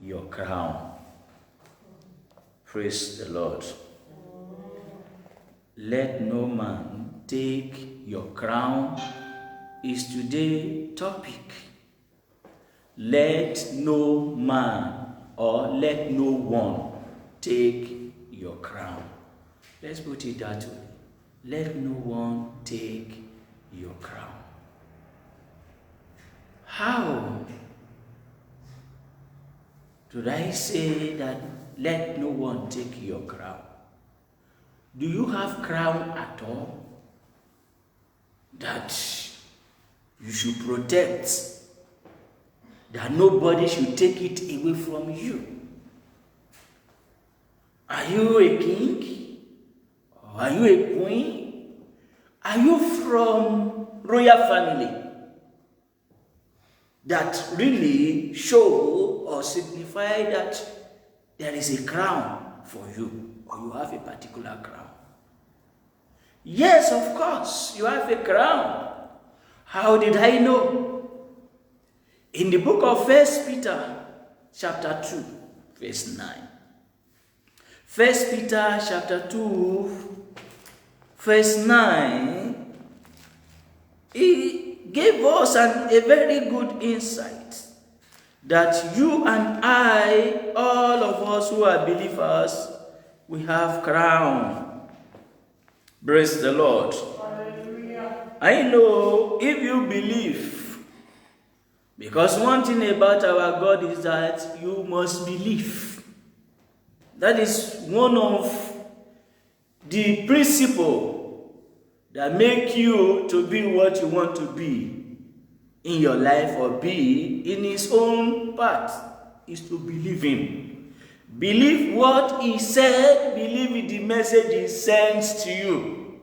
your crown. Praise the Lord. Let no man take your crown is today's topic. Let no man or let no one take your crown. Let's put it that way. Let no one take your crown. How did I say that let no one take your crown? Do you have crown at all that you should protect, that nobody should take it away from you? Are you a king? Or are you a queen? Are you from royal family that really show or signify that there is a crown for you, or you have a particular crown? Yes, of course, you have a crown. How did I know? In the book of 1 Peter chapter 2, verse 9. 1 Peter chapter 2, verse 9, he gave us a very good insight that you and I, all of us who are believers, we have crown. Praise the Lord. Hallelujah. I know if you believe, because one thing about our God is that you must believe. That is one of the principles that make you to be what you want to be in your life or be in his own path, is to believe him. Believe what he said, believe the message he sends to you.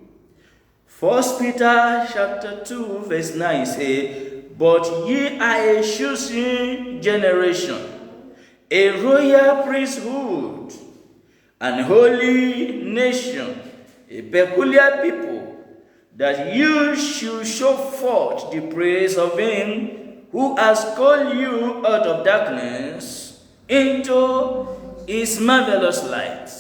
1 Peter chapter 2 verse 9 says, but ye are a chosen generation, a royal priesthood, an holy nation, a peculiar people, that you should show forth the praise of him who has called you out of darkness into his marvelous light.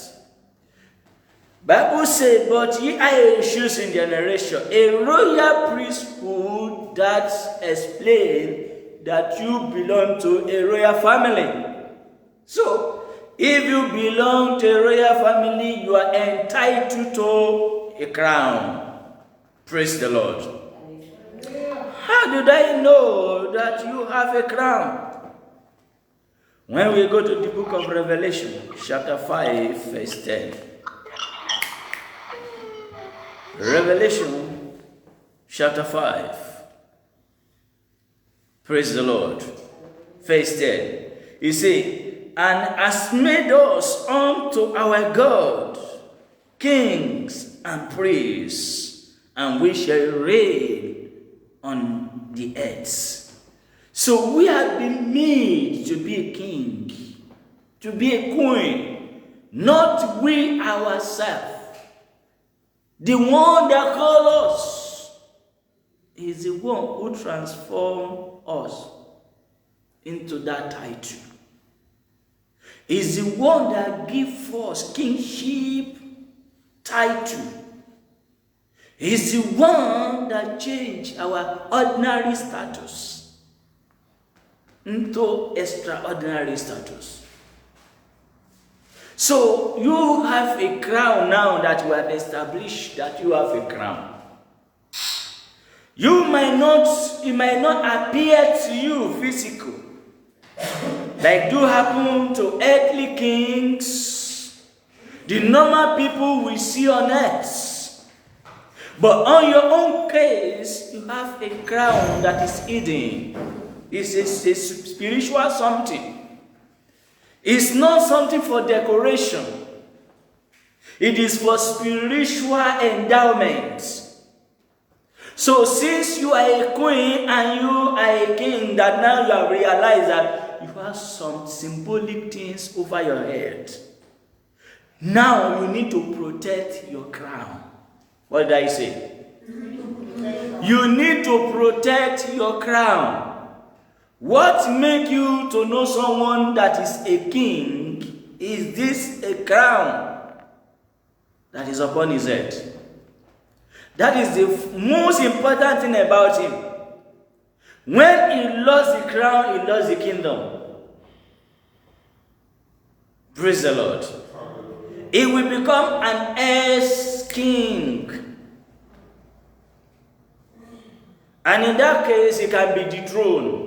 Bible says, but ye are a chosen generation, a royal priesthood, that explains that you belong to a royal family. So, if you belong to a royal family, you are entitled to a crown. Praise the Lord. How did I know that you have a crown? When we go to the book of Revelation, chapter 5, verse 10. Revelation, chapter 5. Praise the Lord. Verse 10. He says, and has made us unto our God kings and priests, and we shall reign on the earth. So we have been made to be a king, to be a queen, not we ourselves. The one that called us is the one who transformed us into that title. Is the one that gives us kingship title. Is the one that changed our ordinary status into extraordinary status. So you have a crown now that we have established that you have a crown. It might not appear to you physical, like do happen to earthly kings, the normal people we see on earth. But on your own case, you have a crown that is hidden. It's a spiritual something. It's not something for decoration. It is for spiritual endowment. So since you are a queen and you are a king, that now you have realized that you have some symbolic things over your head. Now you need to protect your crown. What did I say? You need to protect your crown. What make you to know someone that is a king? Is this a crown that is upon his head? That is the most important thing about him. When he lost the crown, he lost the kingdom. Praise the Lord. He will become an ex-king. And in that case, he can be dethroned.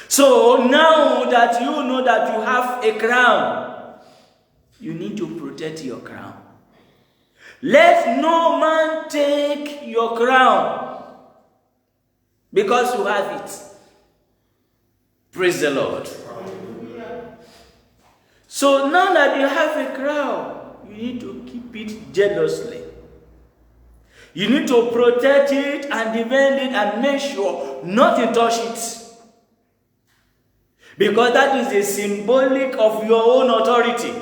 So now that you know that you have a crown, you need to protect your crown. Let no man take your crown, because you have it. Praise the Lord. So now that you have a crown, you need to keep it jealously. You need to protect it and defend it and make sure nothing touch it. Because that is a symbolic of your own authority.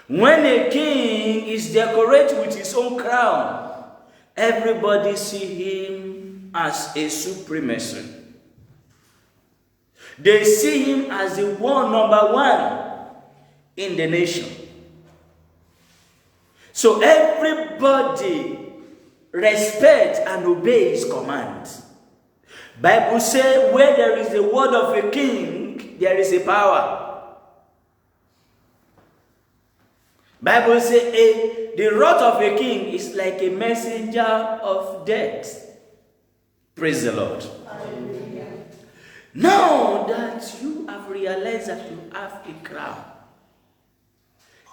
When a king is decorated with his own crown, everybody see him as a supremacy. They see him as the number one in the nation. So everybody respect and obey his commands. Bible says where there is the word of a king, there is a power. Bible says the wrath of a king is like a messenger of death. Praise the Lord. Now that you have realized that you have a crown,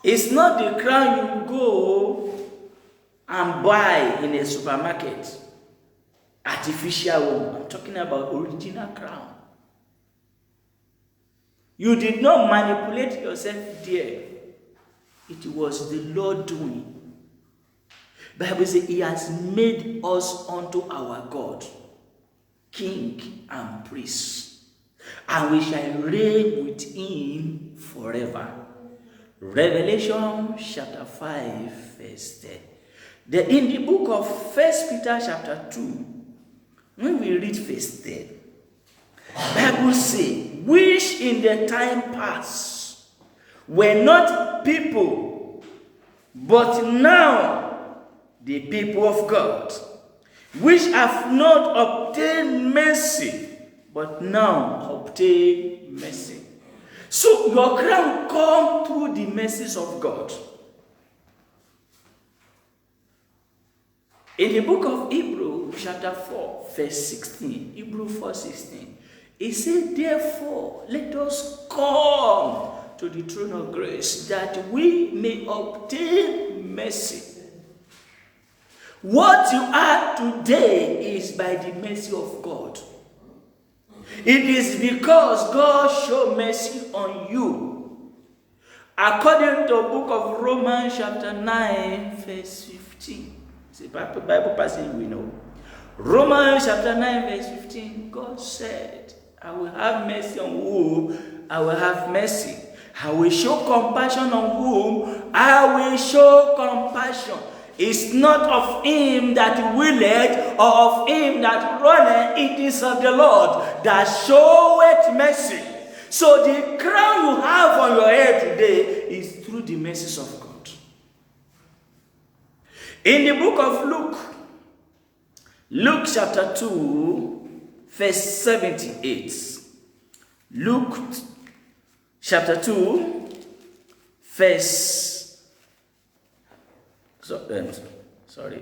it's not the crown you go and buy in a supermarket, artificial one. I'm talking about original crown. You did not manipulate yourself there. It was the Lord doing. Bible says he has made us unto our God, king and priest, and we shall reign with him forever. Revelation chapter 5 verse 10. In the book of 1 Peter chapter 2, when we read verse 10, Bible says, which in the time past were not people, but now the people of God, which have not obtained mercy, but now obtain mercy. So your crown comes through the mercies of God. In the book of Hebrews chapter 4 verse 16, Hebrews 4:16, it says, therefore let us come to the throne of grace, that we may obtain mercy. What you are today is by the mercy of God. It is because God showed mercy on you. According to the book of Romans chapter 9 verse 15. It's a Bible passage we know. Romans chapter 9 verse 15. God said, I will have mercy on whom I will have mercy. I will show compassion on whom I will show compassion. It's not of him that willeth, or of him that runneth, it is of the Lord that showeth mercy. So the crown you have on your head today is through the mercies of God. In the book of Luke chapter 2, verse 78. Luke chapter 2, verse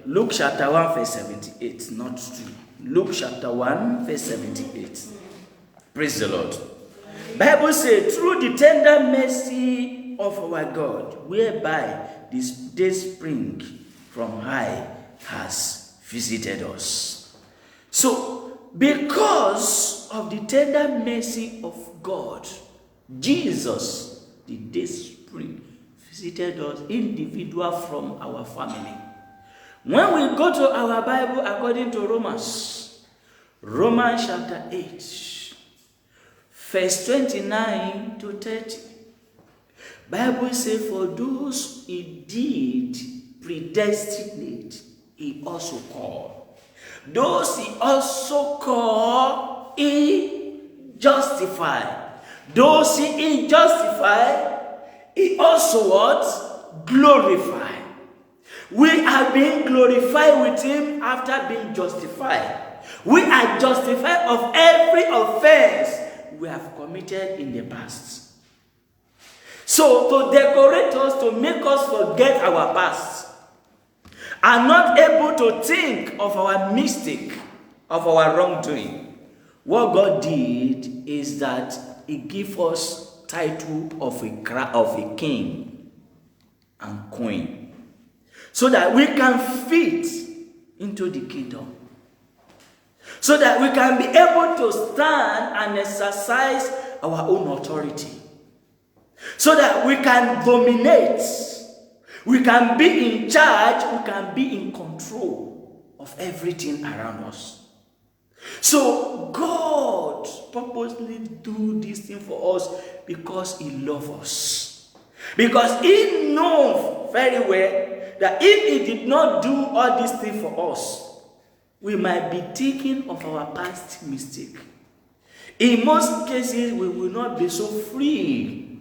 Luke chapter 1 verse 78, not 2. Luke chapter 1 verse 78. Praise the Lord. Bible says, through the tender mercy of our God, whereby this day spring from high has visited us. So, because of the tender mercy of God, Jesus, the day spring, visited us individual from our family. When we go to our Bible according to Romans chapter 8, verse 29 to 30, Bible says, for those he did predestinate, he also called. Those he also called, he justified. Those he justified, he also what? Glorified. We are being glorified with him after being justified. We are justified of every offense we have committed in the past. So to decorate us, to make us forget our past, and not able to think of our mistake, of our wrongdoing, what God did is that he gave us title of a king and queen, so that we can fit into the kingdom, so that we can be able to stand and exercise our own authority, so that we can dominate, we can be in charge, we can be in control of everything around us. So God purposely do this thing for us because he loves us. Because he knows very well that if he did not do all these things for us, we might be thinking of our past mistake. In most cases, we will not be so free.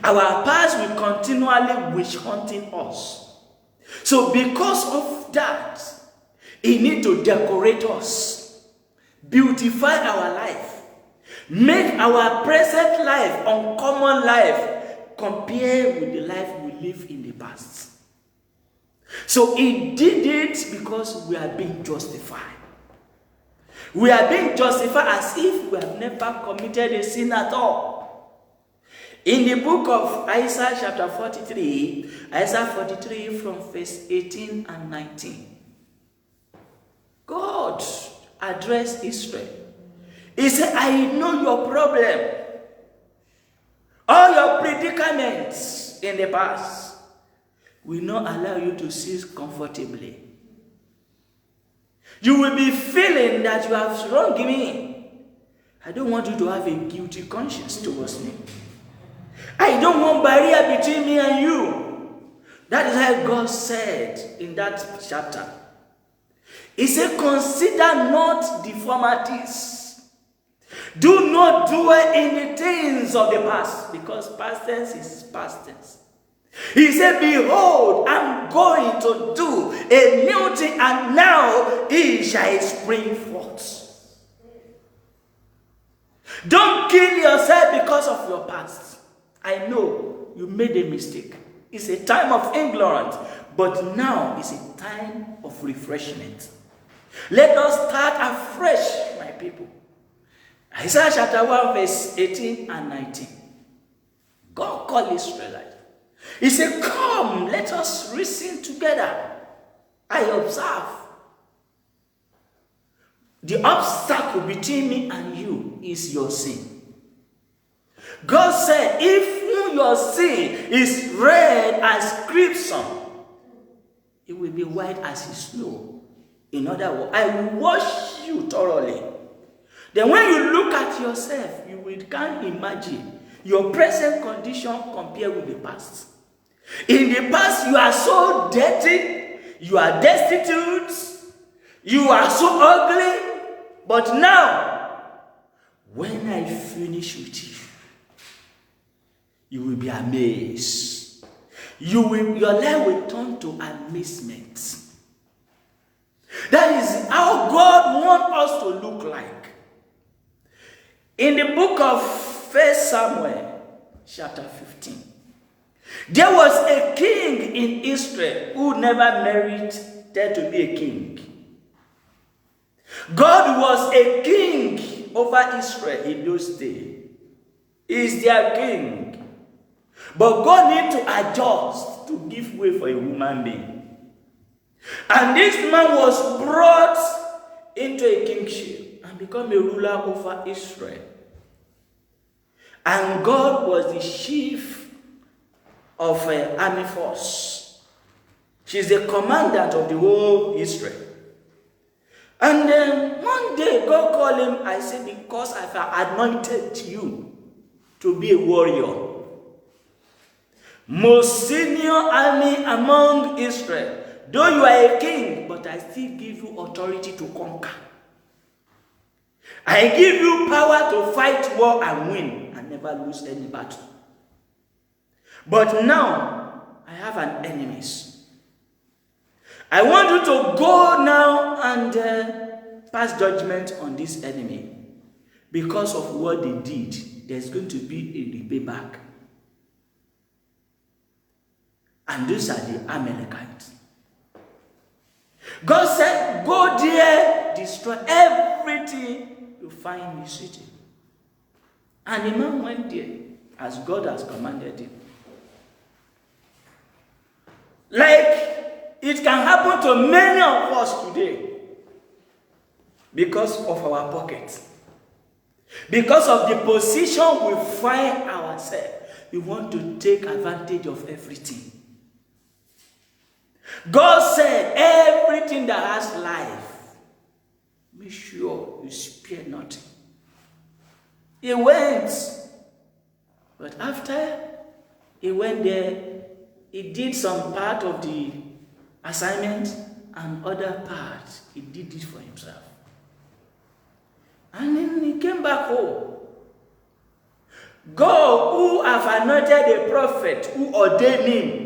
Our past will continually witch hunting us. So because of that, he needs to decorate us, beautify our life, make our present life, uncommon life, compare with the life we live in the past. So he did it because we are being justified. We are being justified as if we have never committed a sin at all. In the book of Isaiah chapter 43, Isaiah 43 from verse 18 and 19, God addressed Israel. He said, I know your problem, all your predicaments in the past will not allow you to sit comfortably. You will be feeling that you have wronged me. I don't want you to have a guilty conscience towards me. I don't want barrier between me and you. That is how God said in that chapter. He said, consider not deformities. Do not dwell in the things of the past, because past tense is past tense. He said, behold, I'm going to do a new thing, and now it shall spring forth. Don't kill yourself because of your past. I know you made a mistake. It's a time of ignorance, but now is a time of refreshment. Let us start afresh, my people. Isaiah chapter 1 verse 18 and 19. God called Israelites. He said, come, let us reason together. I observe. The obstacle between me and you is your sin. God said, if your sin is red as crimson, it will be white as snow. In other words, I will wash you thoroughly. Then when you look at yourself, you can't imagine your present condition compared with the past. In the past, you are so dirty, you are destitute, you are so ugly. But now, when I finish with you, you will be amazed. Your life will turn to amazement. That is how God wants us to look like. In the book of 1 Samuel, chapter 15, there was a king in Israel who never merited to be a king. God was a king over Israel in those days. He is their king. But God needs to adjust to give way for a human being. And this man was brought into a kingship and become a ruler over Israel. And God was the chief of an army force. She's the commandant of the whole Israel. And then one day God called him. I said, because I've anointed you to be a warrior. Most senior army among Israel. though you are a king, but I still give you authority to conquer. I give you power to fight war and win and never lose any battle. But now, I have an enemies. I want you to go now and pass judgment on this enemy. Because of what they did, there's going to be a repayback. And those are the Amalekites. God said, go there, destroy everything you find in the city. And the man went there as God has commanded him. Like it can happen to many of us today because of our pockets. Because of the position we find ourselves, we want to take advantage of everything. God said, everything that has life, make sure you spare nothing. He went, but after he went there, he did some part of the assignment and other part, he did it for himself. And then he came back home. God, who have anointed a prophet, who ordained him.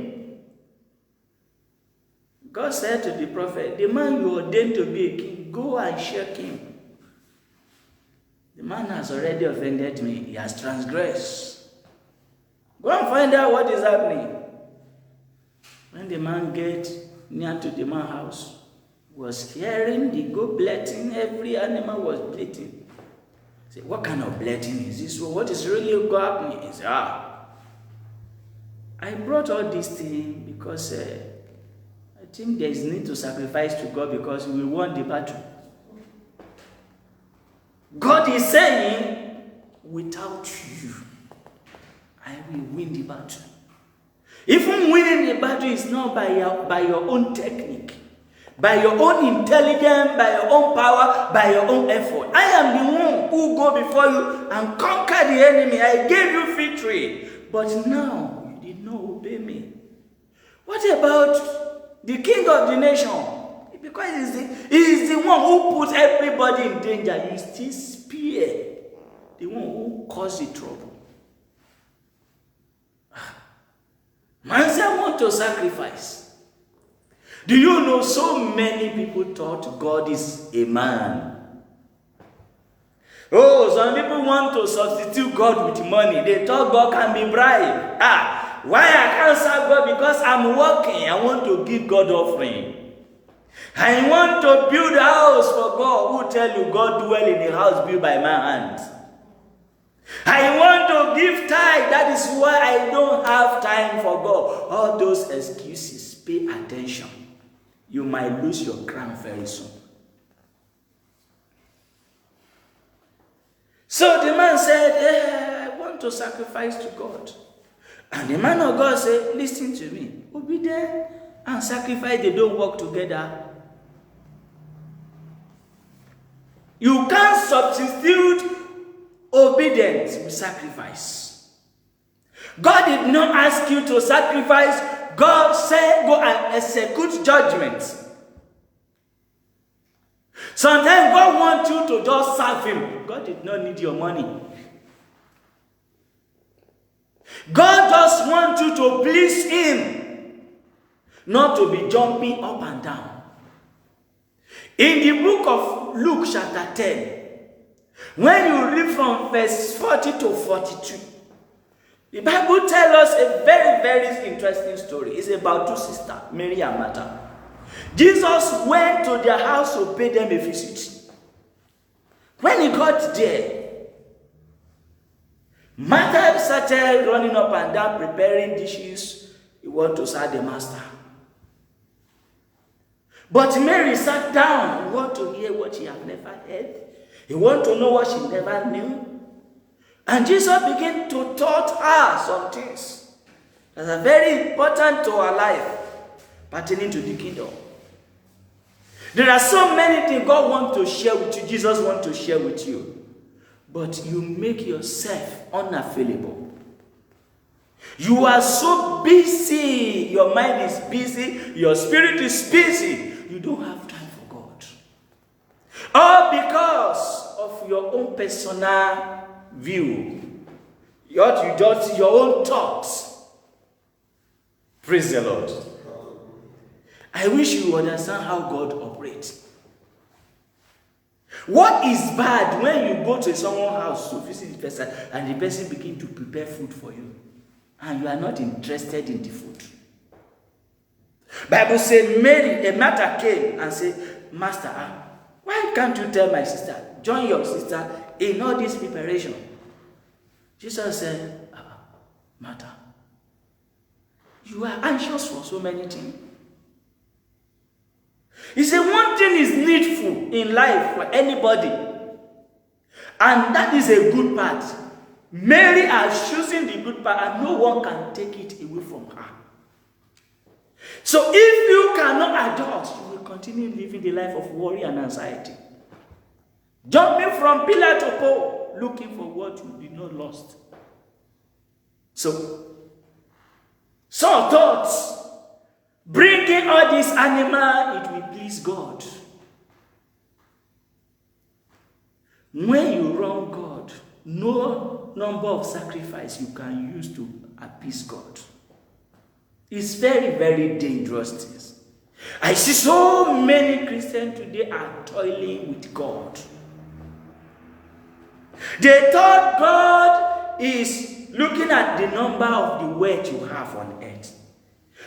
God said to the prophet, the man you ordained to be a king, go and shake him. The man has already offended me. He has transgressed. Go and find out what is happening. When the man gets near to the man's house, was hearing the goat bleating, every animal was bleating. Say, what kind of bleating is this? What is really happening? He said, I brought all these things because I think there is need to sacrifice to God because we won the battle. God is saying, without you, I will win the battle. Even winning the battle is not by your own technique, by your own intelligence, by your own power, by your own effort. I am the one who go before you and conquer the enemy. I gave you victory. But now, you did not obey me. What about the king of the nation? Because he is the one who puts everybody in danger. You still spare the one who caused the trouble. Man said, I want to sacrifice. Do you know so many people thought God is a man? Oh, some people want to substitute God with money. They thought God can be bribed. Why I can't serve God? Because I'm working. I want to give God offering. I want to build a house for God. Who tell you God dwell in a house built by my hands? I want to give tithe. That is why I don't have time for God. All those excuses, pay attention. You might lose your crown very soon. So the man said, I want to sacrifice to God. And the man of God said, listen to me. Obedience and sacrifice, they don't work together. You can't substitute obedience with sacrifice. God did not ask you to sacrifice. God said, go and execute judgment. Sometimes God wants you to just serve him. God did not need your money. God just wants you to please him, not to be jumping up and down. In the book of Luke chapter 10, when you read from verse 40 to 42, the Bible tells us a very, very interesting story. It's about two sisters, Mary and Martha. Jesus went to their house to pay them a visit. When he got there, Martha started running up and down, preparing dishes. He wanted to serve the master. But Mary sat down. He wanted to hear what she had never heard. He wanted to know what she never knew. And Jesus began to taught her some things that are very important to her life, pertaining to the kingdom. There are so many things God wants to share with you, Jesus wants to share with you. But you make yourself unavailable. You are so busy. Your mind is busy. Your spirit is busy. You don't have time for God. All because of your own personal view. Your own thoughts. Praise the Lord. I wish you understand how God operates. What is bad when you go to someone's house to visit the person and the person begins to prepare food for you and you are not interested in the food? Bible says Martha came and said, Master, why can't you tell my sister, join your sister in all this preparation? Jesus said, Martha, you are anxious for so many things. He said one thing is needful in life for anybody, and that is a good part. Mary has chosen the good part, and no one can take it away from her. So if you cannot adjust, you will continue living the life of worry and anxiety, jumping from pillar to pole, looking for what you did not lost. So thoughts, bringing all this animal, it will please God. When you wrong God, no number of sacrifice you can use to appease God. It's very, very dangerous things. I see so many Christians today are toiling with God. They thought God is looking at the number of the wealth you have on earth.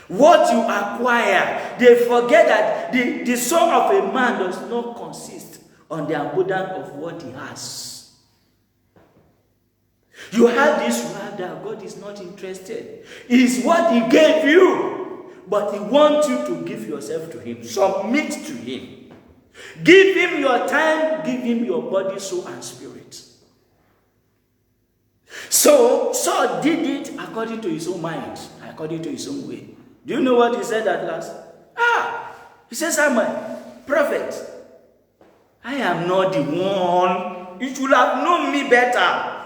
What you acquire, they forget that the soul of a man does not consist on the abundance of what he has. You have this, you have that. God is not interested. It is what he gave you, but he wants you to give yourself to him. Submit to him. Give him your time, give him your body, soul, and spirit. So Saul did it according to his own mind, according to his own way. Do you know what he said at last? He said, Samuel, prophet, I am not the one. You should have known me better.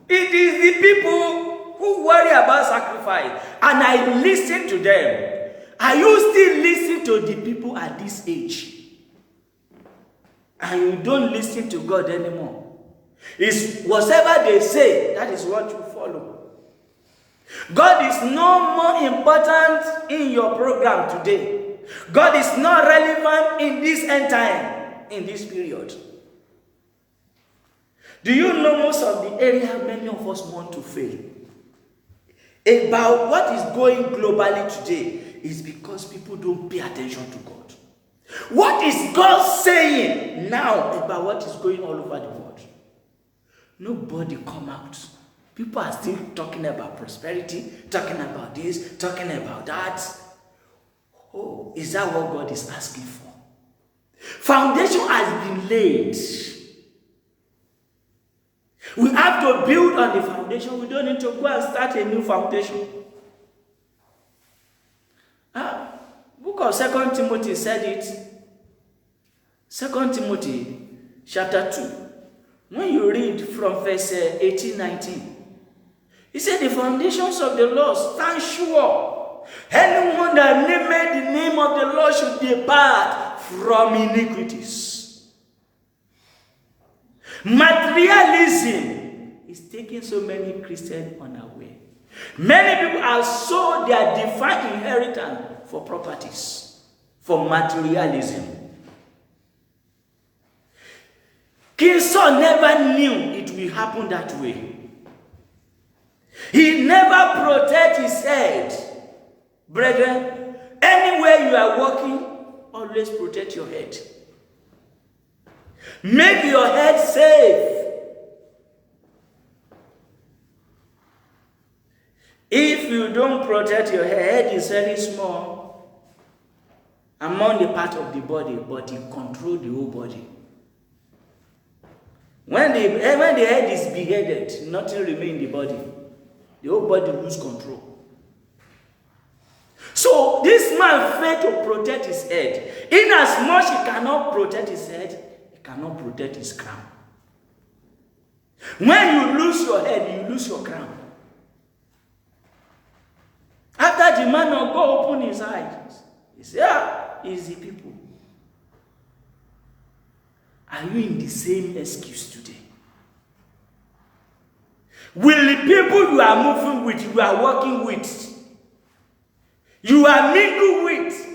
It is the people who worry about sacrifice, and I listen to them. Are you still listening to the people at this age? And you don't listen to God anymore. It's whatever they say, that is what you follow. God is no more important in your program today. God is not relevant in this end time, in this period. Do you know most of the area many of us want to fail? About what is going globally today is because people don't pay attention to God. What is God saying now about what is going all over the world? Nobody come out. People are still talking about prosperity, talking about this, talking about that. Oh, is that what God is asking for? Foundation has been laid. We have to build on the foundation. We don't need to go and start a new foundation. Book of 2 Timothy said it. 2 Timothy chapter 2. When you read from verse 18-19, he said the foundations of the Lord stand sure. Anyone that nameth the name of the Lord should depart from iniquities. Materialism is taking so many Christians unaware. Many people have sold their divine inheritance for properties, for materialism. King Saul never knew it will happen that way. He never protect his head. Brethren, anywhere you are walking, always protect your head. Make your head safe. If you don't protect your head, is very small among the part of the body, but it controls the whole body. When the head is beheaded, nothing remains in the body. The whole body loses control. So this man failed to protect his head. In as much he cannot protect his head, he cannot protect his crown. When you lose your head, you lose your crown. God opened his eyes. He said, it's the people. Are you in the same excuse today? Will the people you are moving with, you are working with, you are mingled with,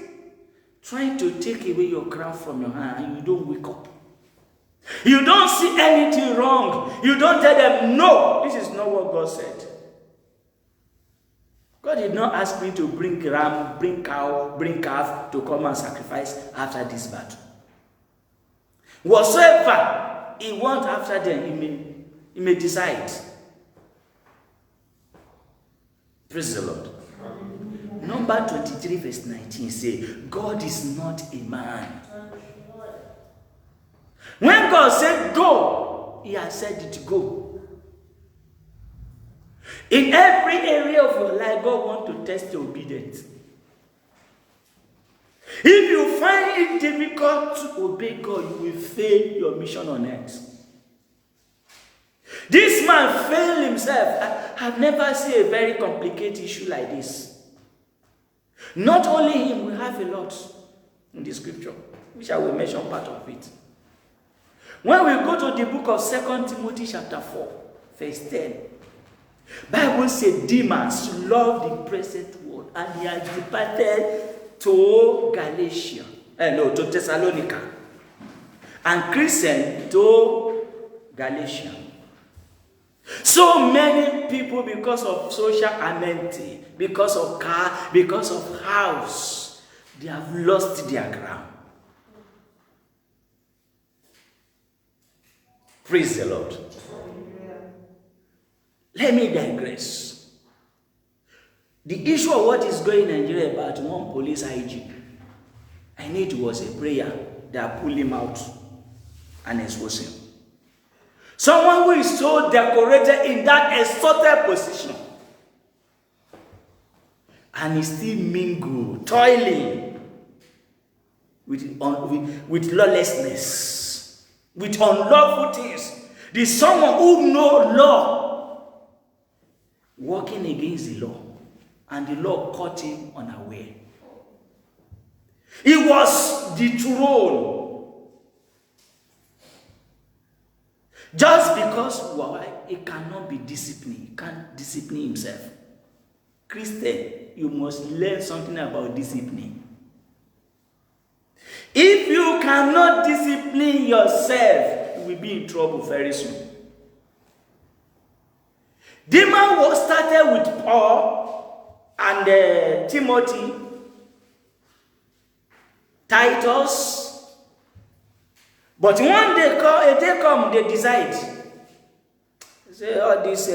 trying to take away your crown from your hand, and you don't wake up? You don't see anything wrong. You don't tell them, no, this is not what God said. God did not ask me to bring ram, bring cow, bring calf to come and sacrifice after this battle. Whatsoever he wants after them, he may decide. Praise the Lord. Number 23 verse 19 says, God is not a man. When God said go, he has said it go. In every area of your life, God wants to test your obedience. If you find it difficult to obey God, you will fail your mission on earth. This man failed himself. I've never seen a very complicated issue like this. Not only him, we have a lot in the scripture, which I will mention part of it. When we go to the book of 2 Timothy chapter 4, verse 10, Bible says Demas loved the present world, and he has departed to Galatia, to Thessalonica, and Christian to Galatia. So many people, because of social amenity, because of car, because of house, they have lost their ground. Praise the Lord. Let me digress. The issue of what is going in Nigeria about one police IG, I need was a prayer that pulled him out and expose him. Someone who is so decorated in that exalted position, and is still mingled, toiling with lawlessness, with unlawful things. There's someone who knows law, working against the law, and the law caught him unaware. He was dethroned. Just because he cannot be disciplined, he can't discipline himself. Christian, you must learn something about discipline. If you cannot discipline yourself, you will be in trouble very soon. Demas was started with Paul and Timothy, Titus. But one day, a day come, they decide. Say, all this,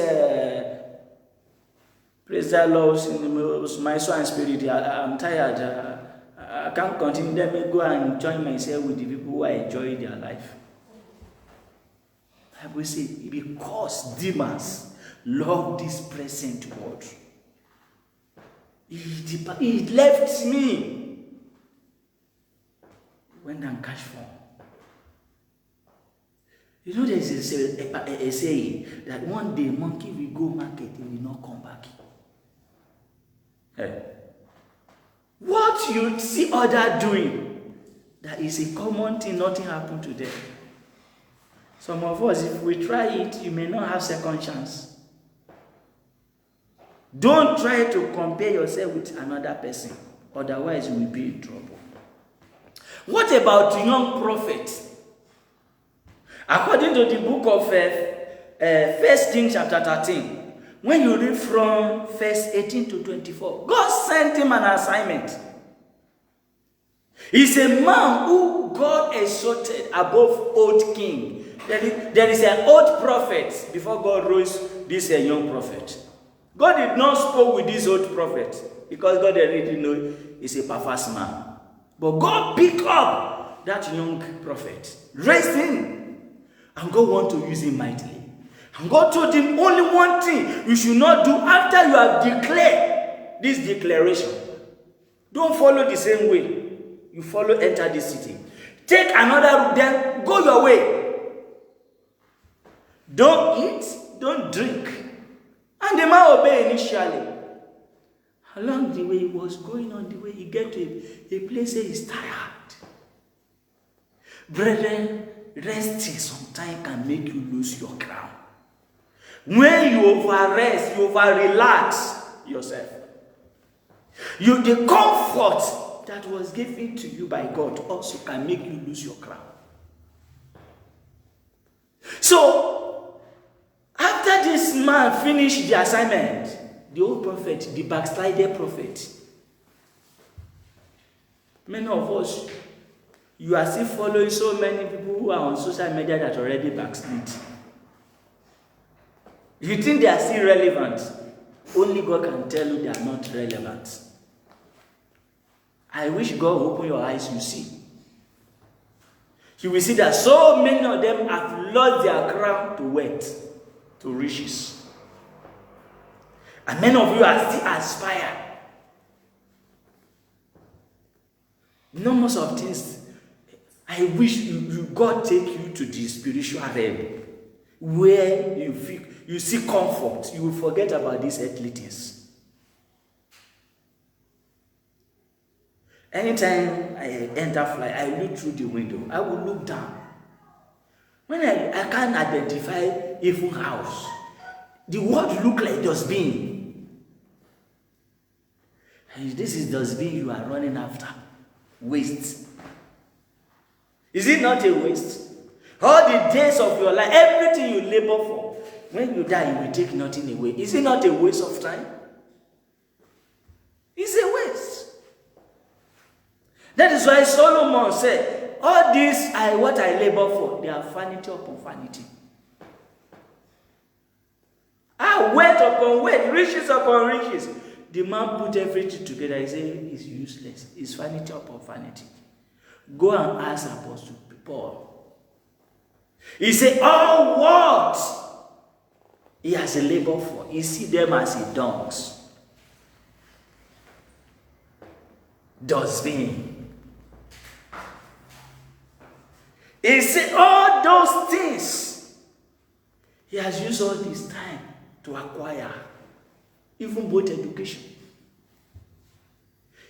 praise the Lord, my soul and spirit, I'm tired. I can't continue. Let me go and join myself with the people who enjoy their life. I will say, because Demas loved this present world, he left me. Went and catch form. You know, there's a saying that one day monkey will go market, he will not come back. Hey. What you see others doing, that is a common thing, nothing happened to them. Some of us, if we try it, you may not have second chance. Don't try to compare yourself with another person, otherwise you will be in trouble. What about young prophets? According to the book of 1 Kings chapter 13, when you read from verse 18 to 24, God sent him an assignment. He's a man who God exalted above old king. There is an old prophet before God rose this young prophet. God did not speak with this old prophet because God already know he's a perverse man. But God picked up that young prophet, raised him. And God wants to use him mightily. And God told him only one thing you should not do after you have declared this declaration. Don't follow the same way. You follow, enter the city. Take another route, then go your way. Don't eat, don't drink. And the man obeyed initially. Along the way, he was going on the way, he get to a place where he's tired. Brethren, resting sometimes can make you lose your crown. When you over-rest, you over-relax yourself. The comfort that was given to you by God also can make you lose your crown. So, after this man finished the assignment, the old prophet, the backslided prophet, many of us, you are still following so many people who are on social media that already backslid. You think they are still relevant? Only God can tell you they are not relevant. I wish God will open your eyes, you see. You will see that so many of them have lost their crown to wealth, to riches. And many of you are still aspire. Most of things, I wish God take you to the spiritual realm where you see comfort. You will forget about these earthly things. Anytime I enter flight, I look through the window. I will look down. When I can't identify even house, the world look like dustbin. And this is dustbin you are running after. Waste. Is it not a waste? All the days of your life, everything you labor for, when you die, you will take nothing away. Is it not a waste of time? It's a waste. That is why Solomon said, all this what I labor for, they are vanity upon vanity. Weight upon weight, riches upon riches. The man put everything together. He said, it's useless. It's vanity upon vanity. Go and ask Apostle Paul. He said, all what he has a labor for, he see them as a dunks. Dustbin. He said, all those things he has used all this time to acquire, even both education.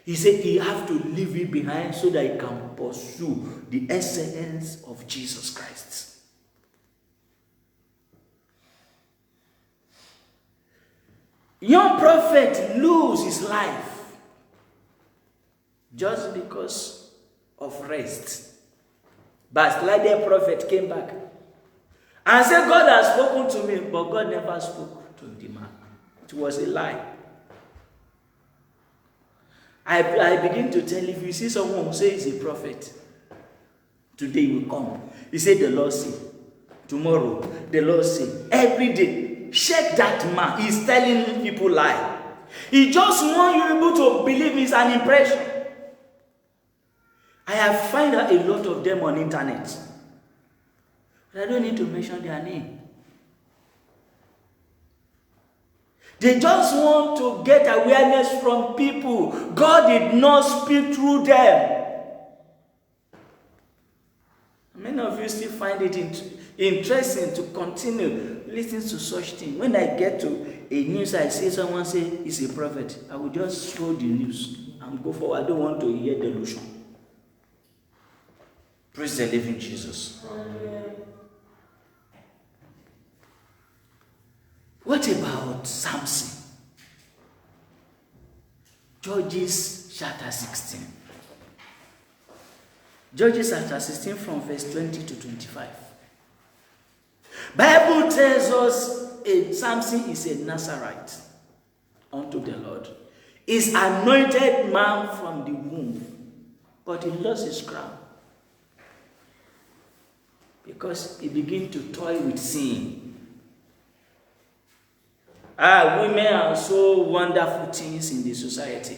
He said he have to leave it behind so that he can pursue the excellence of Jesus Christ. Young prophet lose his life just because of rest. Backslided prophet came back and said, God has spoken to me, but God never spoke to the man. It was a lie. I begin to tell, if you see someone who says he's a prophet, today he will come. He said, the Lord say. Tomorrow, the Lord say. Every day, check that man. He's telling people lie. He just wants you able to believe it's an impression. I have found out a lot of them on internet. But I don't need to mention their name. They just want to get awareness from people. God did not speak through them. Many of you still find it interesting to continue listening to such things. When I get to a news, I see someone say he's a prophet, I will just scroll the news and go forward. I don't want to hear delusion. Praise the living Jesus. Amen. What about Samson? Judges chapter 16. Judges chapter 16 from verse 20 to 25. Bible tells us Samson is a Nazarite unto the Lord. He's anointed man from the womb, but he lost his crown because he began to toy with sin. Women are so wonderful things in the society.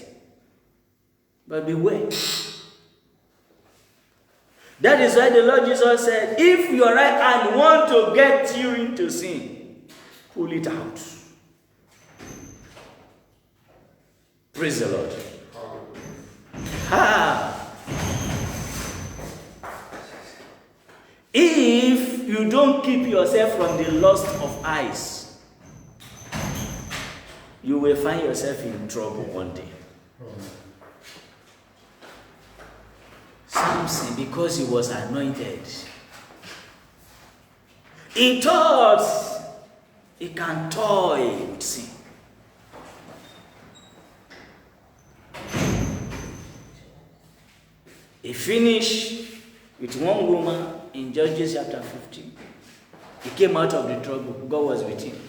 But beware. That is why the Lord Jesus said, if your right hand want to get you into sin, pull it out. Praise the Lord. If you don't keep yourself from the lust of eyes, you will find yourself in trouble one day. Samson, because he was anointed, he thought he can toy with sin. He finished with one woman in Judges chapter 15. He came out of the trouble. God was with him.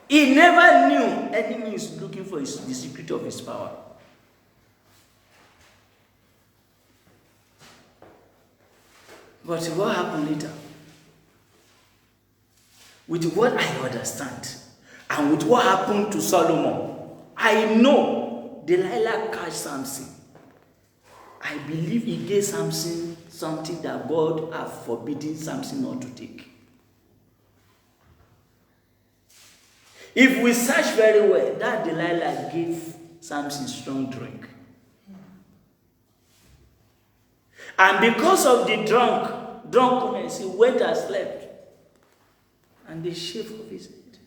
He never knew enemy is looking for the secret of his power. But what happened later? With what I understand, and with what happened to Solomon, I know Delilah catch Samson. I believe he gave Samson something that God has forbidden Samson not to take. If we search very well, that Delilah gave Samson strong drink. And because of the drunkenness, he went and slept. And they shaved off his head.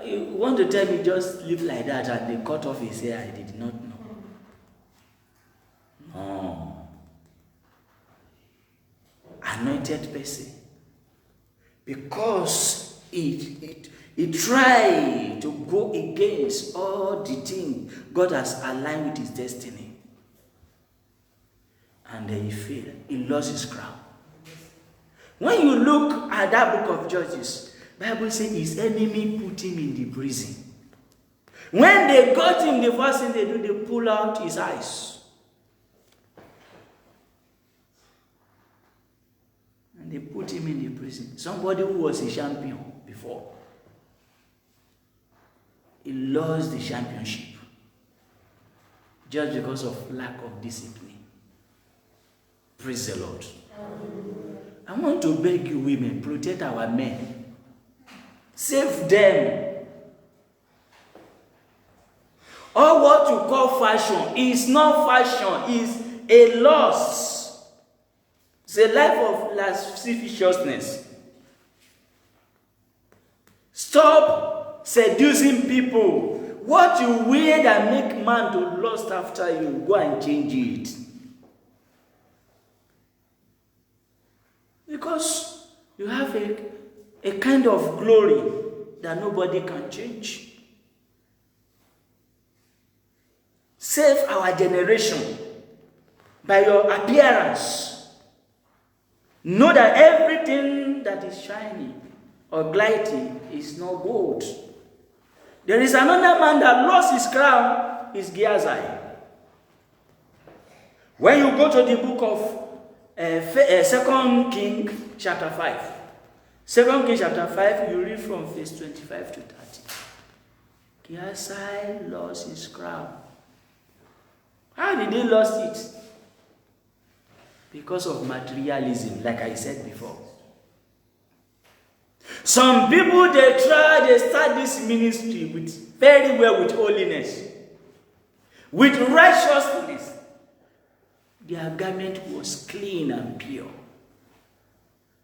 You want to tell me just live like that and they cut off his hair? I did not know. No. Anointed person. Because it tried to go against all the things God has aligned with his destiny. And then he failed. He lost his crown. When you look at that book of Judges, the Bible says his enemy put him in the prison. When they got him, the first thing they do, they pull out his eyes. And they put him in the prison. Somebody who was a champion before. He lost the championship. Just because of lack of discipline. Praise the Lord. I want to beg you women, protect our men. Save them. All what you call fashion is not fashion, is a loss. It's a life of lasciviousness. Stop seducing people. What you wear that make man to lust after you, go and change it. Because you have a kind of glory that nobody can change. Save our generation by your appearance. Know that everything that is shiny or glitty is not gold. There is another man that lost his crown, is Gehazi. When you go to the book of 2 Kings chapter 5. 2 Kings chapter 5, you read from verse 25 to 30. Gehazi lost his crown. How did he lose it? Because of materialism, like I said before. Some people, they start this ministry very well with holiness, with righteousness. Their garment was clean and pure.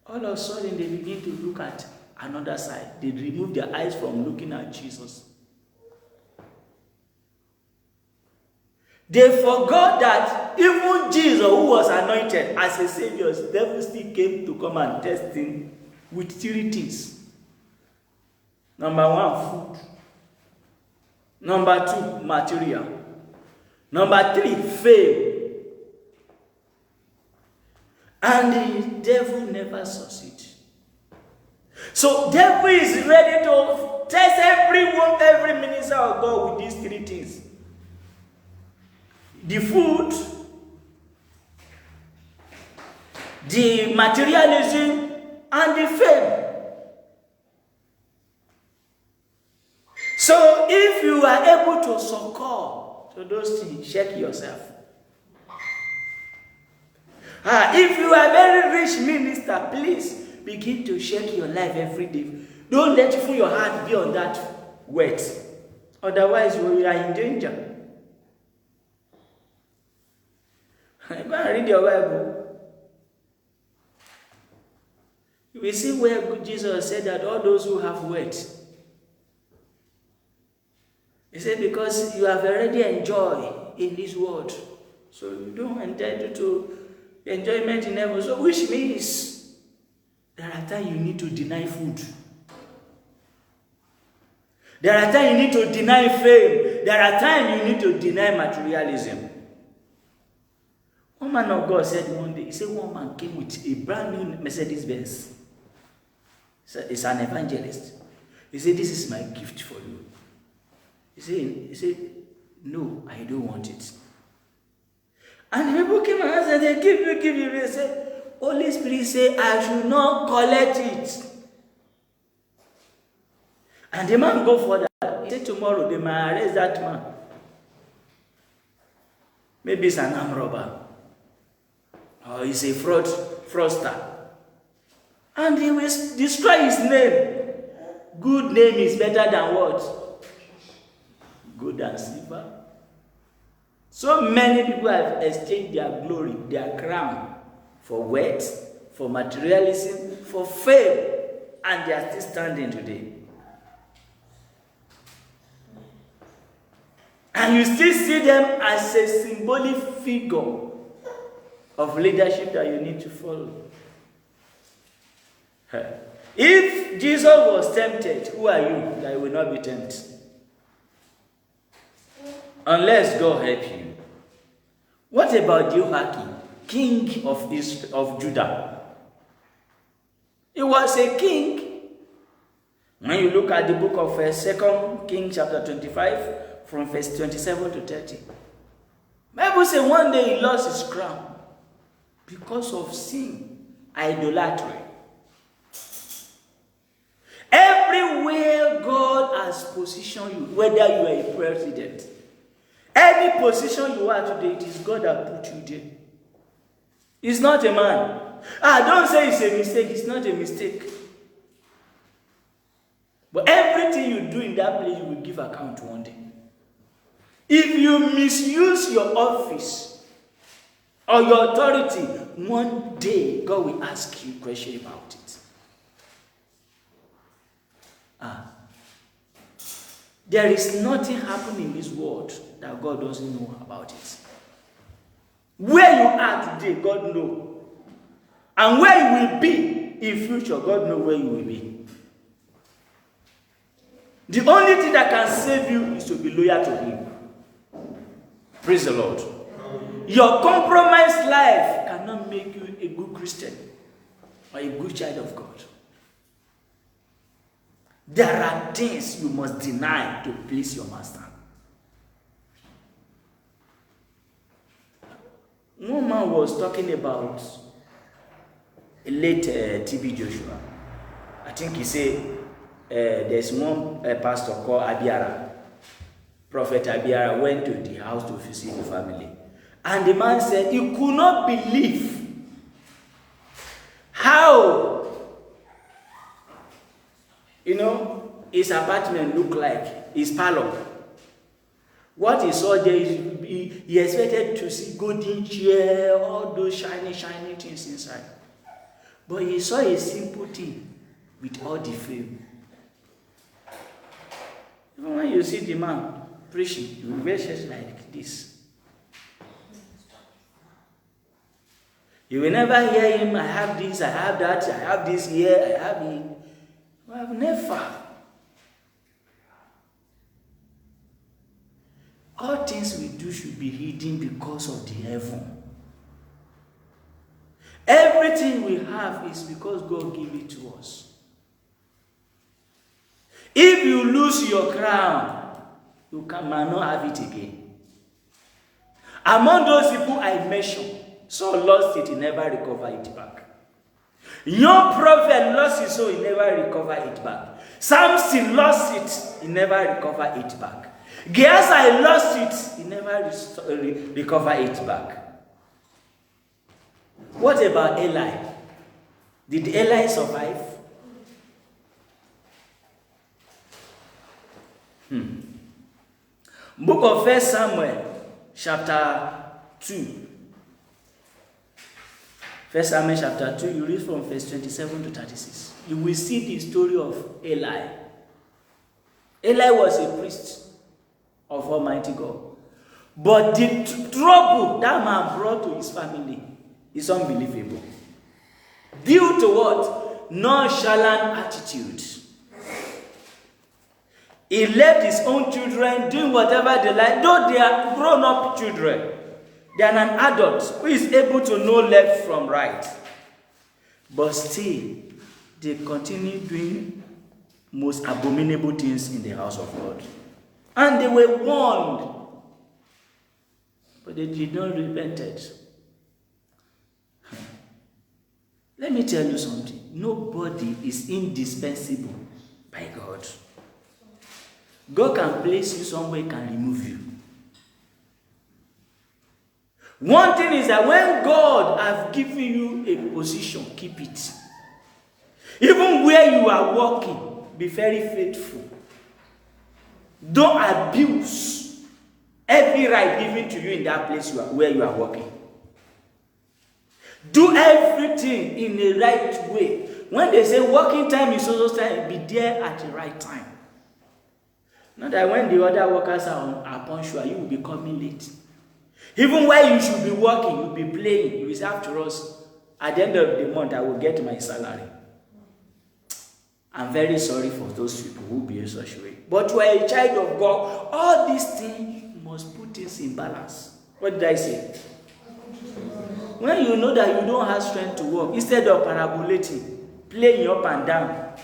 All of a sudden, they begin to look at another side. They remove their eyes from looking at Jesus. They forgot that even Jesus, who was anointed as a savior, the devil still came to come and test him with 3 things. Number 1, food. Number 2, material. Number 3, fame. And the devil never succeeds. So devil is ready to test every minister of God with these 3 things. The food, the materialism, and the fame. So if you are able to succumb to those things, check yourself. If you are a very rich minister, please begin to check your life every day. Don't let your heart be on that wet. Otherwise, you are in danger. Go and read your Bible. You will see where Jesus said that all those who have wealth, He said, because you have already enjoyed in this world, so you don't entitled to enjoyment in heaven. So which means there are times you need to deny food. There are times you need to deny fame. There are times you need to deny materialism. One man of God said one day, he said one man came with a brand new Mercedes Benz. It's an evangelist. He said, this is my gift for you. He said, no, I don't want it. And the people came and said, they give you. They said, Holy Spirit said, I should not collect it. And the man go further. He said, tomorrow they might arrest that man. Maybe it's an armed robber. Or he's a fraudster. And he will destroy his name. Good name is better than what? Gold and silver. So many people have exchanged their glory, their crown, for wealth, for materialism, for fame, and they are still standing today. And you still see them as a symbolic figure of leadership that you need to follow. If Jesus was tempted, who are you that will not be tempted? Unless God help you. What about Jehoiakim, king of Judah? He was a king. When you look at the book of 2 Kings chapter 25, from verse 27 to 30. Bible says one day he lost his crown because of sin, idolatry. Everywhere God has positioned you, whether you are a president, any position you are today, it is God that put you there. It's not a man. Don't say it's a mistake. It's not a mistake. But everything you do in that place, you will give account one day. If you misuse your office or your authority, one day God will ask you a question about it. There is nothing happening in this world that God doesn't know about it. Where you are today, God knows. And where you will be in future, God knows where you will be. The only thing that can save you is to be loyal to Him. Praise the Lord. Your compromised life cannot make you a good Christian or a good child of God. There are things you must deny to please your master. One man was talking about a late TB Joshua. I think he said there's one pastor called Abiara. Prophet Abiara went to the house to visit the family. And the man said he could not believe how his apartment looked like, his parlor. What he saw there is he expected to see golden chair, all those shiny things inside. But he saw a simple thing with all the fame. Even when you see the man preaching, you will wear shirts like this. You will never hear him, I have this, I have that, I have this here, I have it. Well, never. All things we do should be hidden because of the heaven. Everything we have is because God gave it to us. If you lose your crown, you might not have it again. Among those people I mentioned, Saul lost it, he never recovered it back. Young prophet lost it, so he never recovered it back. Samson lost it, he never recovered it back. Gehazi lost it, he never recovered it back. What about Eli? Did Eli survive? Book of 1 Samuel, chapter 2. 1 Samuel chapter 2, you read from verse 27 to 36. You will see the story of Eli. Eli was a priest. of Almighty God. But the trouble that man brought to his family is unbelievable. Due to what? Nonchalant attitude. He left his own children doing whatever they like, though they are grown-up children. They are an adult who is able to know left from right. But still, they continue doing most abominable things in the house of God. And they were warned. But they did not repent it. Let me tell you something. Nobody is indispensable by God. God can place you somewhere, can remove you. One thing is that when God has given you a position, keep it. Even where you are working, be very faithful. Don't abuse every right given to you in that place where you are working. Do everything in the right way. When they say working time is also time, be there at the right time. Not that when the other workers are punctual, you will be coming late. Even while you should be working, you'll be playing. You will say, after us, at the end of the month, I will get my salary. I'm very sorry for those people who behave such a way. But you are a child of God. All these things, you must put things in balance. What did I say? When you know that you don't have strength to work, instead of parabolating, playing up and down,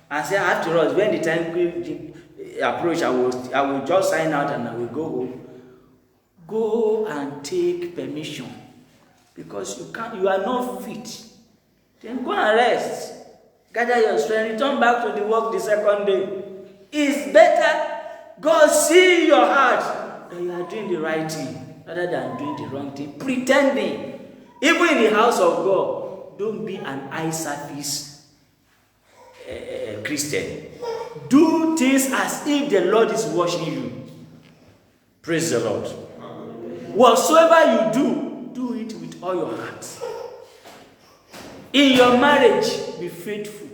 and say, after us, when the time approach, I will just sign out and I will go home. Go and take permission, because you are not fit. Then go and rest. Gather your strength, return back to the work the second day. It's better God see your heart that you are doing the right thing rather than doing the wrong thing, pretending. Even in the house of God, don't be an eye service Christian. Do things as if the Lord is watching you. Praise the Lord. Whatsoever you do, do it with all your heart. In your marriage, be faithful.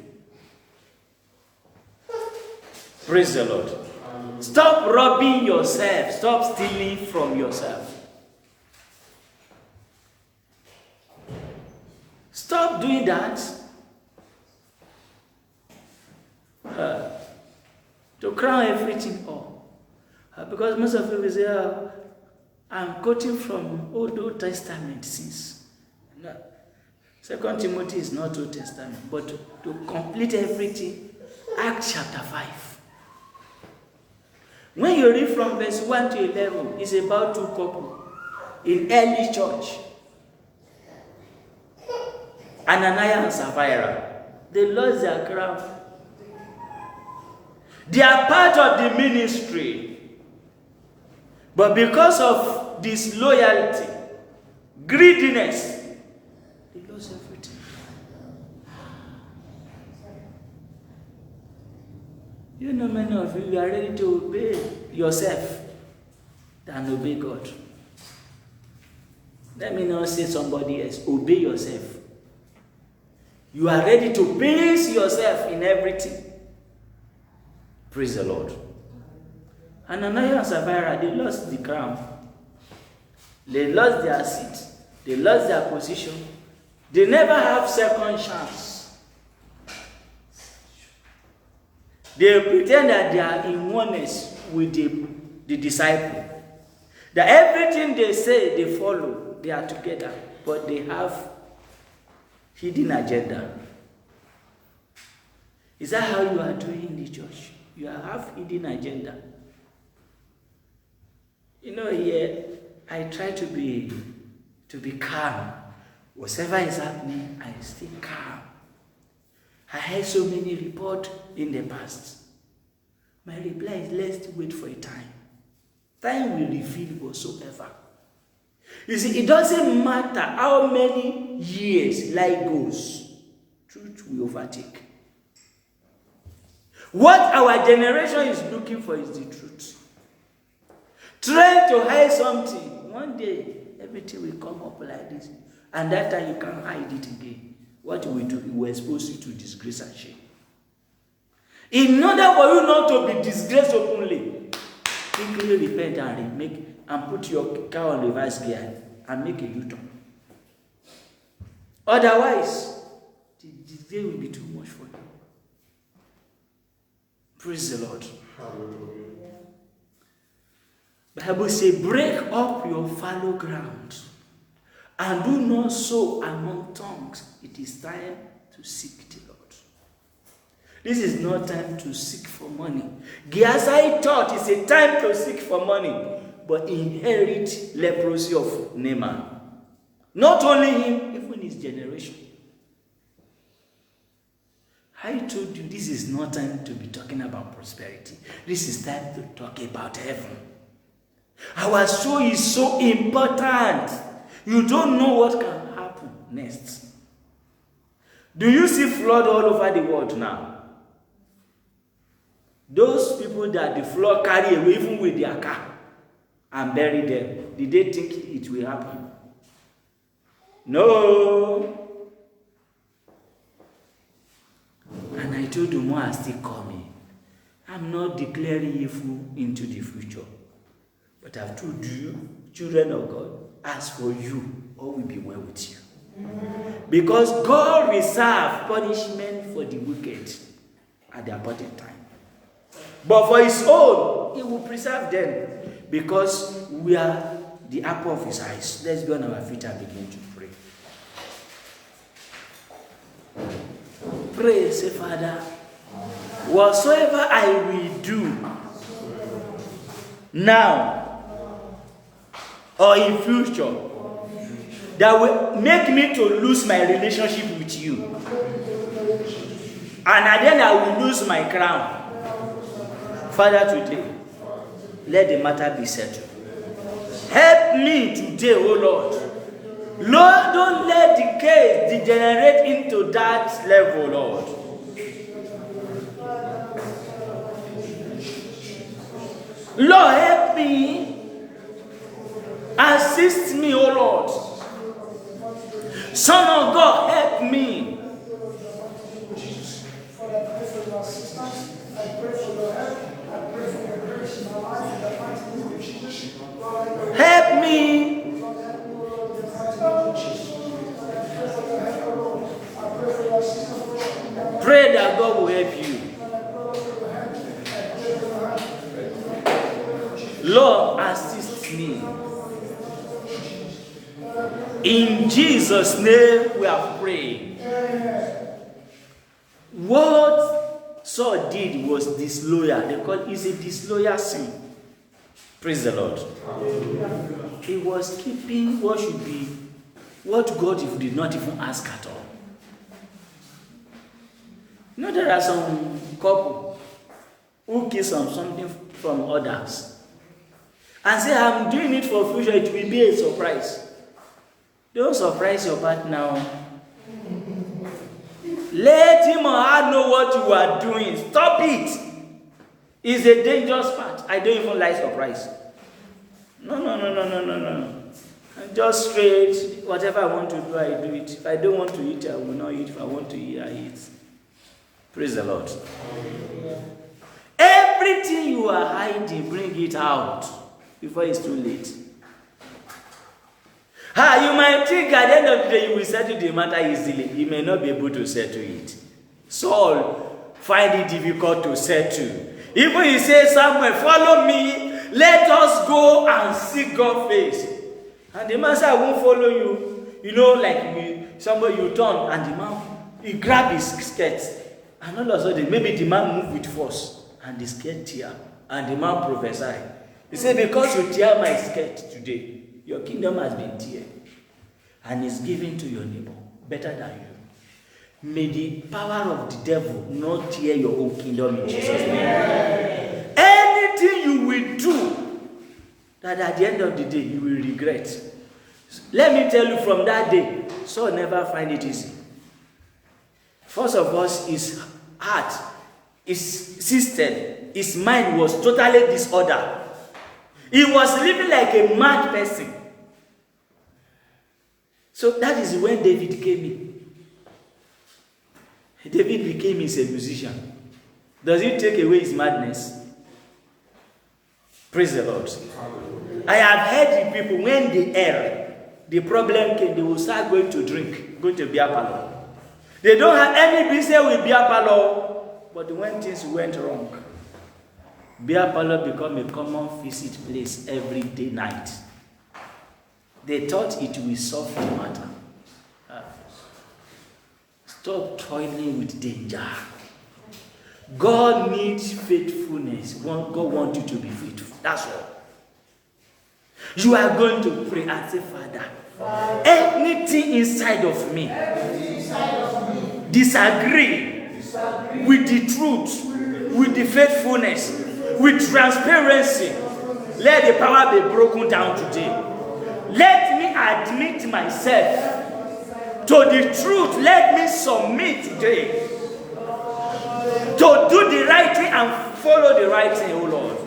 Praise the Lord. Stop robbing yourself. Stop stealing from yourself. Stop doing that. To crown everything up. Because most of you will say, I'm quoting from Old Testament since. No. 2 Timothy is not Old Testament, but to complete everything, Acts chapter 5. When you read from verse 1 to 11, it's about two couples in early church. Ananias and Sapphira. They lost their crown. They are part of the ministry. But because of disloyalty, greediness, they lost everything. You know, many of you are ready to obey yourself than obey God. Let me not say somebody else. Obey yourself. You are ready to please yourself in everything. Praise the Lord. Ananias and Sapphira, they lost the crown. They lost their seat. They lost their position. They never have second chance. They pretend that they are in oneness with the disciple. That everything they say, they follow. They are together. But they have hidden agenda. Is that how you are doing in the church? You have hidden agenda. You know, here I try to be calm. Whatever is happening, I stay calm. I heard so many reports in the past. My reply is, let's wait for a time. Time will reveal whatsoever. You see, it doesn't matter how many years life goes, truth will overtake. What our generation is looking for is the truth. Trying to hide something, one day everything will come up like this, and that time you can't hide it again. What we do, we will expose you to disgrace and shame. In order for you not to be disgraced openly, quickly repent and put your car on reverse gear and make a U-turn. Otherwise, the day will be too much for you. Praise the Lord. Hallelujah. Bible says, break up your fallow ground and do not sow among tongues. It is time to seek the Lord. This is not time to seek for money. Gehazi thought it's a time to seek for money, but inherit leprosy of Naaman. Not only him, even his generation. I told you this is not time to be talking about prosperity. This is time to talk about heaven. Our show is so important. You don't know what can happen next. Do you see flood all over the world now? Those people that the flood carry away even with their car and bury them, did they think it will happen? No. And I told you more are still coming. I'm not declaring evil into the future. But I've told you, children of God, as for you, all will be well with you. Because God reserves punishment for the wicked at the appointed time. But for his own, he will preserve them. Because we are the apple of his eyes. Let's be on our feet and begin to pray. Pray, say, Father, whatsoever I will do now or in future that will make me to lose my relationship with you, and then I will lose my crown. Father, today, let the matter be settled. Help me today, O Lord. Lord, don't let the case degenerate into that level, Lord. Lord, help me. Assist me, O Lord. Son of God, help me. Help me. Pray that God will help you. Lord, assist me. In Jesus' name we are praying. What Saul did was disloyal. They call it a disloyal sin. Praise the Lord. He was keeping what should be, what God did not even ask at all. You know, there are some couple who kiss on something from others and say, I'm doing it for future, it will be a surprise. Don't surprise your partner. Let him or her know what you are doing. Stop it. It's a dangerous part. I don't even like surprise. No. I'm just straight. Whatever I want to do, I do it. If I don't want to eat, I will not eat. If I want to eat, I eat. Praise the Lord. Everything you are hiding, bring it out before it's too late. You might think at the end of the day you will settle the matter easily. You may not be able to settle it. Saul find it difficult to settle. Even he says, Samuel, follow me. Let us go and seek God's face. And the man said, I won't follow you. You know, like somebody you turn and the man, he grabbed his skirt. And all of a sudden, maybe the man moved with force. And the skirt tear. And the man prophesied. He said, because you tear my skirt today, your kingdom has been teared. And is given to your neighbor. Better than you. May the power of the devil not tear your own kingdom in Jesus' name. Anything you will do, that at the end of the day, you will regret. Let me tell you, from that day, Saul never find it easy. First of all, his heart, his system, his mind was totally disordered. He was living like a mad person. So that is when David came in. David became his musician. Does it take away his madness? Praise the Lord. I have heard the people, when they err, the problem came, they will start going to drink, going to beer parlor. They don't have any business with beer parlor, but when things went wrong, beer parlor become a common visit place every day, night. They thought it will solve the matter. Stop toiling with danger. God needs faithfulness. God wants you to be faithful. That's all. You are going to pray and say, Father, anything inside of me disagree with the truth, with the faithfulness, with transparency, let the power be broken down today. Let me admit myself to the truth. Let me submit today to do the right thing and follow the right thing, oh Lord.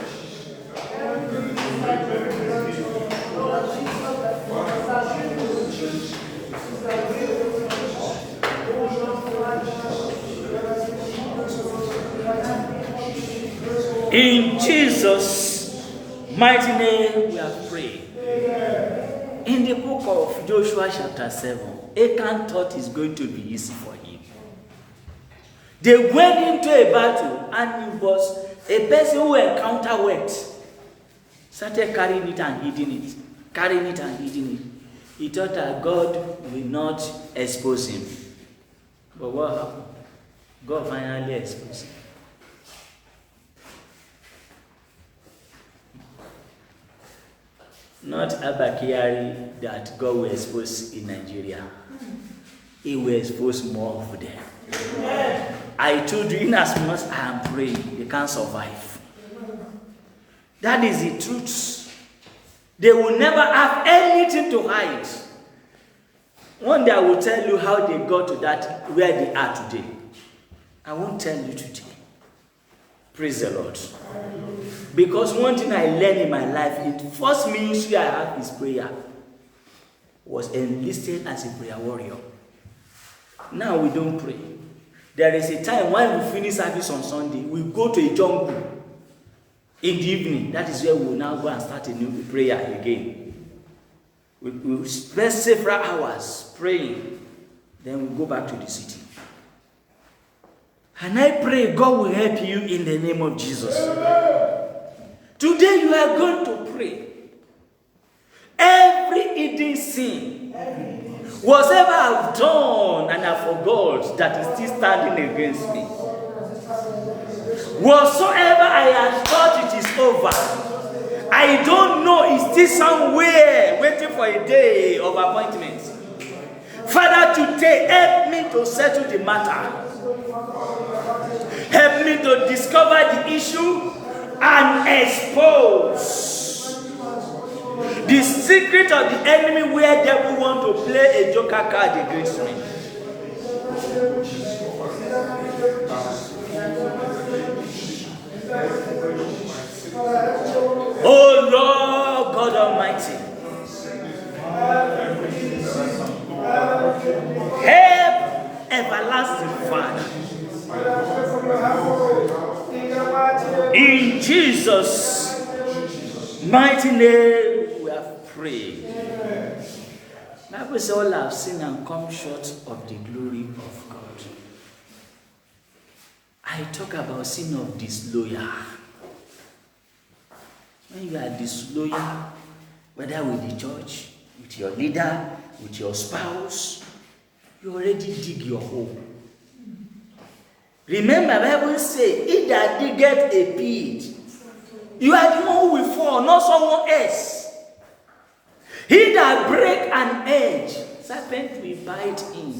In Jesus' mighty name we have prayed. In the book of Joshua chapter 7, Achan thought it's going to be easy for him. They went into a battle and it was a person who encountered wealth. Started carrying it and hiding it. Carrying it and hiding it. He thought that God will not expose him. But what happened? God finally exposed him. Not Abba Kyari that God will expose in Nigeria. He will expose more of them. Amen. I told you, in as much as I am praying, they can't survive. That is the truth. They will never have anything to hide. One day I will tell you how they got to that, where they are today. I won't tell you today. Praise the Lord. Because one thing I learned in my life, the first ministry I had is prayer. Was enlisted as a prayer warrior. Now we don't pray. There is a time when we finish service on Sunday, we go to a jungle in the evening. That is where we will now go and start a new prayer again. We spend several hours praying. Then we go back to the city. And I pray God will help you in the name of Jesus. Today you are going to pray. Every hidden sin, whatever I've done and I forgot, that is still standing against me. Whatsoever I have thought it is over, I don't know, it's still somewhere waiting for a day of appointment. Father, today help me to settle the matter. Help me to discover the issue and expose the secret of the enemy where devil want to play a joker card against me. Oh Lord God Almighty, help everlasting Father. In Jesus' mighty name we have prayed. Bible says all have sinned and come short of the glory of God. I talk about sin of disloyal. When you are disloyal, whether with the church, with your leader, with your spouse, you already dig your hole. Remember, the Bible says, he that diggeth a pit, you are the one who will fall, not someone else. He that break an edge, serpent will bite him.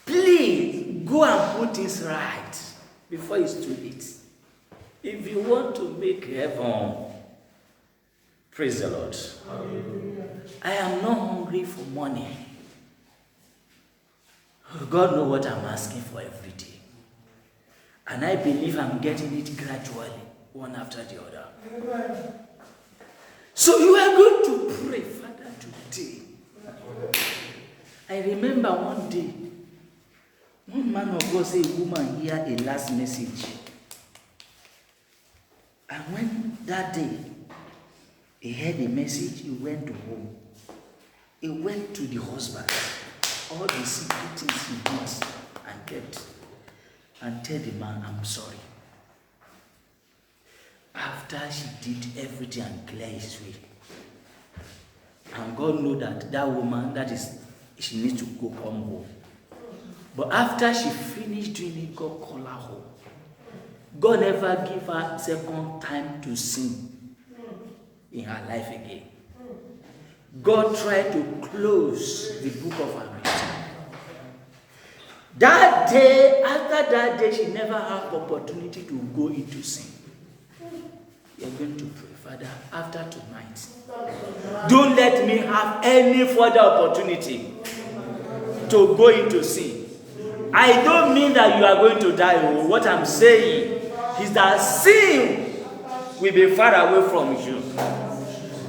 Please, go and put this right before it's too late. If you want to make heaven, praise the Lord. I am not hungry for money. God knows what I'm asking for every day. And I believe I'm getting it gradually, one after the other. So you are going to pray, Father, today. I remember one day, one man of God said, a woman hear a last message. And when That day, he heard the message, he went to home. He went to the husband. All the secret things he did and kept. And tell the man, I'm sorry. After she did everything and clear his way. And God knew that woman, she needs to go come home. But after she finished doing it, God called her home. God never gave her second time to sin in her life again. God tried to close the book of her return. That day, after that day, she never had opportunity to go into sin. We are going to pray, Father, after tonight, don't let me have any further opportunity to go into sin. I don't mean that you are going to die. What I'm saying is that sin will be far away from you.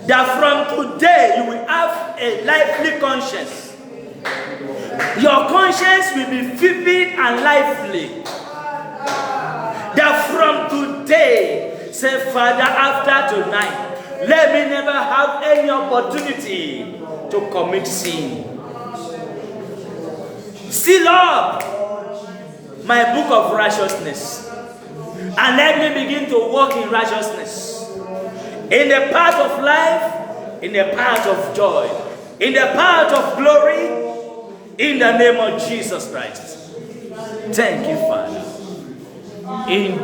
That from today you will have a lively conscience. Your conscience will be vivid and lively. That from today, say, Father, after tonight, let me never have any opportunity to commit sin. Seal up my book of righteousness and let me begin to walk in righteousness. In the path of life, in the path of joy, in the path of glory, in the name of Jesus Christ. Thank you, Father. In